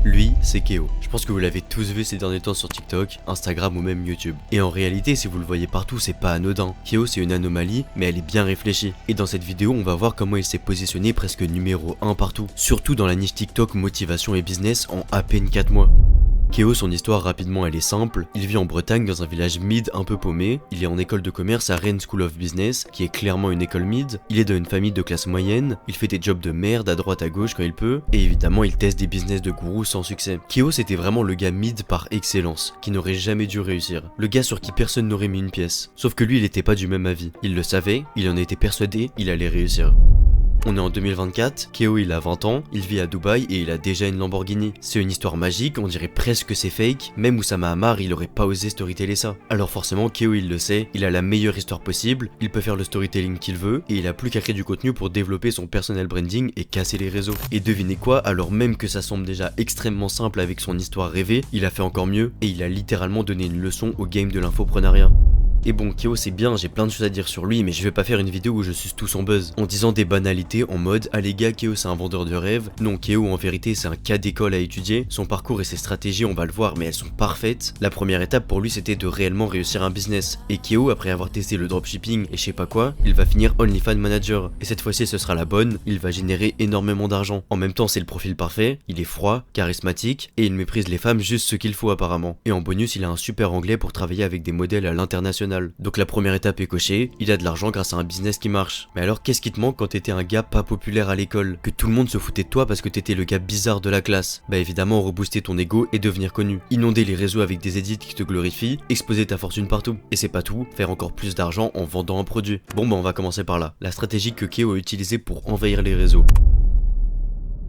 Lui, c'est Keo. Je pense que vous l'avez tous vu ces derniers temps sur TikTok, Instagram ou même YouTube. Et en réalité, si vous le voyez partout, c'est pas anodin. Keo, c'est une anomalie, mais elle est bien réfléchie. Et dans cette vidéo, on va voir comment il s'est positionné presque numéro 1 partout. Surtout dans la niche TikTok motivation et business en à peine 4 mois. Keo, son histoire rapidement elle est simple, il vit en Bretagne dans un village mid un peu paumé, il est en école de commerce à Rennes School of Business, qui est clairement une école mid, il est dans une famille de classe moyenne, il fait des jobs de merde à droite à gauche quand il peut, et évidemment il teste des business de gourou sans succès. Keo c'était vraiment le gars mid par excellence, qui n'aurait jamais dû réussir, le gars sur qui personne n'aurait mis une pièce. Sauf que lui il était pas du même avis, il le savait, il en était persuadé, il allait réussir. On est en 2024, Keo il a 20 ans, il vit à Dubaï et il a déjà une Lamborghini. C'est une histoire magique, on dirait presque que c'est fake, même Oussama Ammar il aurait pas osé storyteller ça. Alors forcément Keo il le sait, il a la meilleure histoire possible, il peut faire le storytelling qu'il veut, et il a plus qu'à créer du contenu pour développer son personal branding et casser les réseaux. Et devinez quoi, alors même que ça semble déjà extrêmement simple avec son histoire rêvée, il a fait encore mieux, et il a littéralement donné une leçon au game de l'infoprenariat. Et bon, Keo c'est bien, j'ai plein de choses à dire sur lui, mais je vais pas faire une vidéo où je suce tout son buzz, en disant des banalités en mode « Ah les gars, Keo c'est un vendeur de rêves ». Non, Keo en vérité c'est un cas d'école à étudier, son parcours et ses stratégies on va le voir mais elles sont parfaites. La première étape pour lui c'était de réellement réussir un business. Et Keo après avoir testé le dropshipping et je sais pas quoi, il va finir OnlyFans Manager. Et cette fois-ci ce sera la bonne, il va générer énormément d'argent. En même temps c'est le profil parfait, il est froid, charismatique, et il méprise les femmes juste ce qu'il faut apparemment. Et en bonus il a un super anglais pour travailler avec des modèles à l'international. Donc la première étape est cochée, il a de l'argent grâce à un business qui marche. Mais alors qu'est-ce qui te manque quand t'étais un gars pas populaire à l'école? Que tout le monde se foutait de toi parce que t'étais le gars bizarre de la classe? Bah évidemment rebooster ton ego et devenir connu. Inonder les réseaux avec des edits qui te glorifient, exposer ta fortune partout. Et c'est pas tout, faire encore plus d'argent en vendant un produit. Bon bah on va commencer par là. La stratégie que Keo a utilisée pour envahir les réseaux.